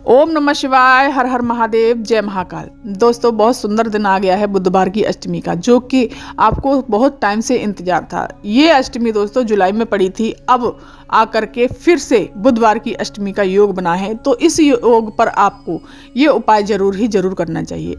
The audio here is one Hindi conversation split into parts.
ओम नमः शिवाय, हर हर महादेव, जय महाकाल। दोस्तों, बहुत सुंदर दिन आ गया है बुधवार की अष्टमी का, जो कि आपको बहुत टाइम से इंतजार था। ये अष्टमी दोस्तों जुलाई में पड़ी थी, अब आकर के फिर से बुधवार की अष्टमी का योग बना है। तो इस योग पर आपको ये उपाय जरूर करना चाहिए।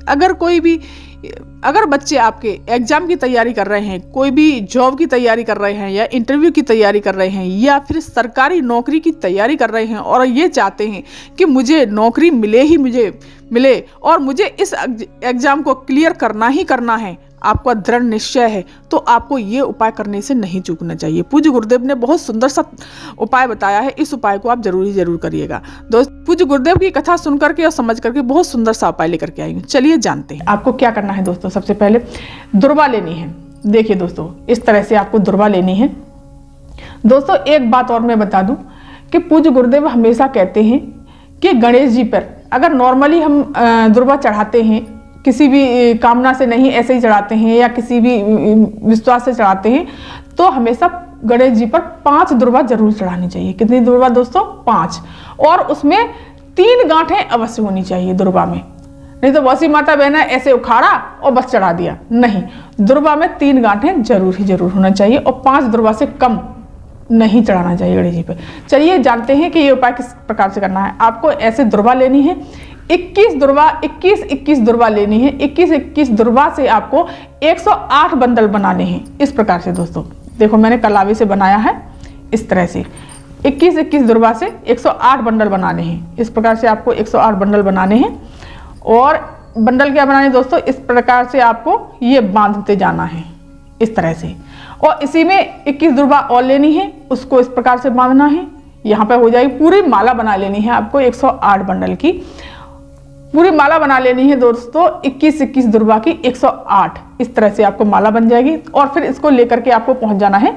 अगर बच्चे आपके एग्जाम की तैयारी कर रहे हैं, कोई भी जॉब की तैयारी कर रहे हैं या इंटरव्यू की तैयारी कर रहे हैं या फिर सरकारी नौकरी की तैयारी कर रहे हैं और ये चाहते हैं कि मुझे नौकरी मिले और मुझे इस एग्जाम को क्लियर करना ही करना है, आपका दृढ़ निश्चय है, तो आपको ये उपाय करने से नहीं चूकना चाहिए। पूज्य गुरुदेव ने बहुत सुंदर सा उपाय बताया है, इस उपाय को आप जरूर करिएगा। दोस्त, पूज्य गुरुदेव की कथा सुन करके और समझ करके बहुत सुंदर सा उपाय लेकर के आई हूँ। चलिए जानते हैं आपको क्या करना है। दोस्तों, सबसे पहले दुर्वा लेनी है। देखिए दोस्तों, इस तरह से आपको दुर्वा लेनी है। दोस्तों, एक बात और मैं बता दूं कि पूज्य गुरुदेव हमेशा कहते हैं कि गणेश जी पर अगर नॉर्मली हम दुर्वा चढ़ाते हैं, किसी भी कामना से नहीं, ऐसे ही चढ़ाते हैं या किसी भी विश्वास से चढ़ाते हैं, तो हमेशा गणेश जी पर 5 दुर्वा जरूर चढ़ानी चाहिए। कितनी दुर्वा दोस्तों? 5। और उसमें 3 गांठें अवश्य होनी चाहिए दुर्वा में। नहीं तो वैसी माता बहना ऐसे उखाड़ा और बस चढ़ा दिया, नहीं। दुर्वा में 3 गांठें जरूर होना चाहिए और 5 दुर्वा से कम नहीं चढ़ाना चाहिए गणेश जी पे। चलिए जानते हैं कि ये उपाय किस प्रकार से करना है। आपको ऐसे दुर्वा लेनी है, 21 दुर्वा लेनी है। 21 दुर्वा से आपको 108 बंडल बनाने हैं। इस प्रकार से दोस्तों, देखो मैंने कलावे से बनाया है, इस तरह से 21 दुर्वा से 108 बंडल बनाने हैं। इस प्रकार से आपको 108 बंडल बनाने हैं। और बंडल क्या बनाने दोस्तों? इस प्रकार से आपको ये बांधते जाना है, इस तरह से। और इसी में 21 दुर्वा और लेनी है, उसको इस प्रकार से बांधना है। यहाँ पे हो जाएगी, पूरी माला बना लेनी है आपको 108 बंडल की। पूरी माला बना लेनी है दोस्तों 21 दुर्वा की 108। इस तरह से आपको माला बन जाएगी। और फिर इसको लेकर के आपको पहुंच जाना है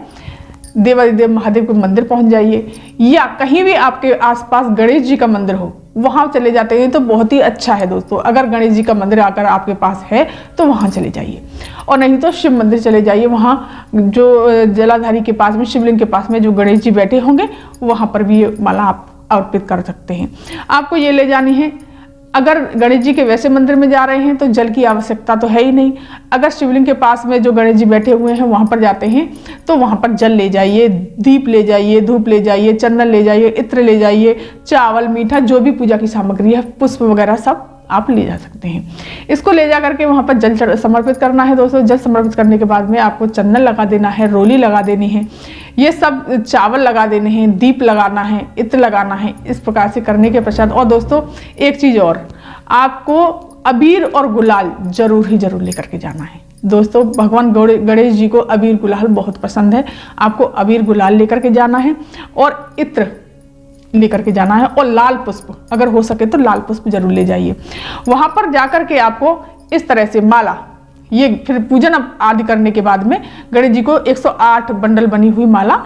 देवादिदेव महादेव के मंदिर पहुंच जाइए, या कहीं भी आपके आसपास गणेश जी का मंदिर हो वहां चले जाते हैं तो बहुत ही अच्छा है दोस्तों। अगर गणेश जी का मंदिर आकर आपके पास है तो वहां चले जाइए, और नहीं तो शिव मंदिर चले जाइए। वहां जो जलाधारी के पास में, शिवलिंग के पास में जो गणेश जी बैठे होंगे, वहां पर भी ये माला आप अर्पित कर सकते हैं। आपको ये ले जानी है। अगर गणेश जी के वैसे मंदिर में जा रहे हैं तो जल की आवश्यकता तो है ही नहीं। अगर शिवलिंग के पास में जो गणेश जी बैठे हुए हैं वहां पर जाते हैं तो वहां पर जल ले जाइए, दीप ले जाइए, धूप ले जाइए, चंदन ले जाइए, इत्र ले जाइए, चावल, मीठा, जो भी पूजा की सामग्री है, पुष्प वगैरह सब आप ले जा सकते हैं। इसको ले जा करके वहां पर जल समर्पित करना है दोस्तों। जल समर्पित करने के बाद में आपको चंदन लगा देना है, रोली लगा देनी है, ये सब चावल लगा देने हैं, दीप लगाना है, इत्र लगाना है। इस प्रकार से करने के पश्चात, और दोस्तों एक चीज और, आपको अबीर और गुलाल जरूर लेकर के जाना है। दोस्तों, भगवान गणेश जी को अबीर गुलाल बहुत पसंद है। आपको अबीर गुलाल लेकर के जाना है और इत्र लेकर के जाना है, और लाल पुष्प, अगर हो सके तो लाल पुष्प जरूर ले जाइए। वहां पर जाकर के आपको इस तरह से माला, ये फिर पूजन आदि करने के बाद में गणेश जी को 108 बंडल बनी हुई माला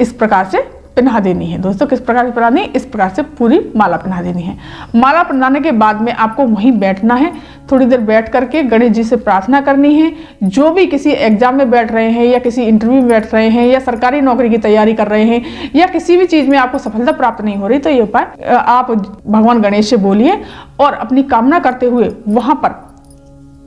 इस प्रकार से पहना देनी है। दोस्तों, किस प्रकार से पहनानी है? इस प्रकार से पूरी माला पहना देनी है। माला पहनाने के बाद में आपको वहीं बैठना है। थोड़ी देर बैठ करके गणेश जी से प्रार्थना करनी है। जो भी किसी एग्जाम में बैठ रहे हैं या किसी इंटरव्यू में बैठ रहे हैं या सरकारी नौकरी की तैयारी कर रहे हैं या किसी भी चीज में आपको सफलता प्राप्त नहीं हो रही, तो ये उपाय आप भगवान गणेश से बोलिए और अपनी कामना करते हुए वहां पर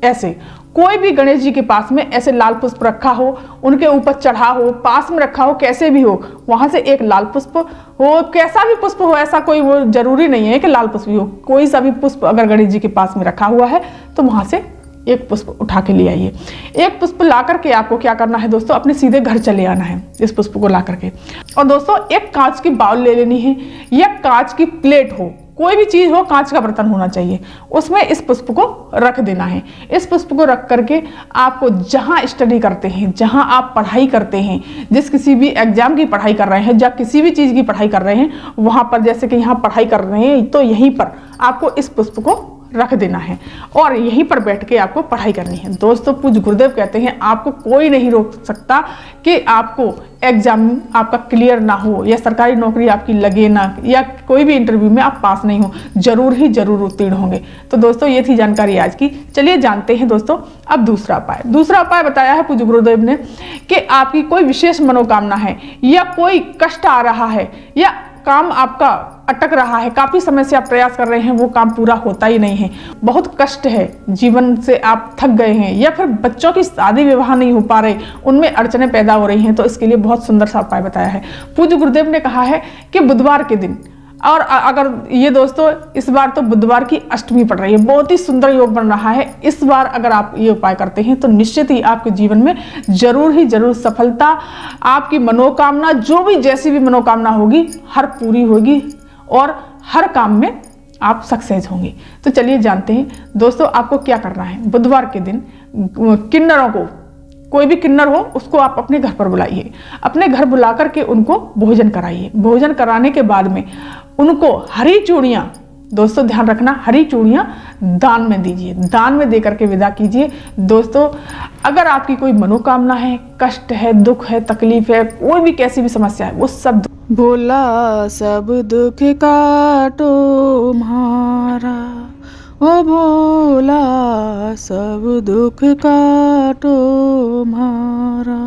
ऐसे कोई भी गणेश जी के पास में ऐसे लाल पुष्प रखा हो, उनके ऊपर चढ़ा हो, पास में रखा हो, कैसे भी हो, वहां से एक लाल पुष्प हो, कैसा भी पुष्प हो, ऐसा कोई वो जरूरी नहीं है कि लाल पुष्प ही हो, कोई सा भी पुष्प अगर गणेश जी के पास में रखा हुआ है तो वहां से एक पुष्प उठा के ले आइए। एक पुष्प ला करके आपको क्या करना है दोस्तों? अपने सीधे घर चले आना है इस पुष्प को ला करके। और दोस्तों, एक कांच की बाउल ले लेनी है या कांच की प्लेट हो, कोई भी चीज हो, कांच का बर्तन होना चाहिए, उसमें इस पुष्प को रख देना है। इस पुष्प को रख करके आपको जहां स्टडी करते हैं, जहां आप पढ़ाई करते हैं, जिस किसी भी एग्जाम की पढ़ाई कर रहे हैं या किसी भी चीज की पढ़ाई कर रहे हैं, वहां पर जैसे कि यहाँ पढ़ाई कर रहे हैं तो यहीं पर आपको इस पुष्प को रख देना है और यहीं पर बैठ के आपको पढ़ाई करनी है। दोस्तों, पूज्य गुरुदेव कहते हैं आपको कोई नहीं रोक सकता कि आपको एग्जाम आपका क्लियर ना हो या सरकारी नौकरी आपकी लगे ना, या कोई भी इंटरव्यू में आप पास नहीं हो, जरूर उत्तीर्ण होंगे। तो दोस्तों, ये थी जानकारी आज की। चलिए जानते हैं दोस्तों अब दूसरा उपाय बताया है पूज्य गुरुदेव ने कि आपकी कोई विशेष मनोकामना है या कोई कष्ट आ रहा है या काम आपका अटक रहा है, काफ़ी समय से आप प्रयास कर रहे हैं, वो काम पूरा होता ही नहीं है, बहुत कष्ट है, जीवन से आप थक गए हैं, या फिर बच्चों की शादी विवाह नहीं हो पा रहे, उनमें अड़चने पैदा हो रही हैं, तो इसके लिए बहुत सुंदर सा उपाय बताया है। पूज्य गुरुदेव ने कहा है कि बुधवार के दिन, और अगर ये दोस्तों इस बार तो बुधवार की अष्टमी पड़ रही है, बहुत ही सुंदर योग बन रहा है। इस बार अगर आप ये उपाय करते हैं तो निश्चित ही आपके जीवन में जरूर ही जरूर सफलता, आपकी मनोकामना, जो भी जैसी भी मनोकामना होगी हर पूरी होगी और हर काम में आप सक्सेस होंगे। तो चलिए जानते हैं दोस्तों आपको क्या करना है। बुधवार के दिन किन्नरों को, कोई भी किन्नर हो उसको आप अपने घर पर बुलाइए, अपने घर बुला करके उनको भोजन कराइए। भोजन कराने के बाद में उनको हरी चूड़ियाँ, दोस्तों ध्यान रखना, हरी चूड़ियाँ दान में दीजिए, दान में दे करके विदा कीजिए। दोस्तों अगर आपकी कोई मनोकामना है, कष्ट है, दुख है, तकलीफ है, कोई भी कैसी भी समस्या है, वो सब भोला सब दुख काटो म्हारा, ओ भोला सब दुख काटो म्हारा,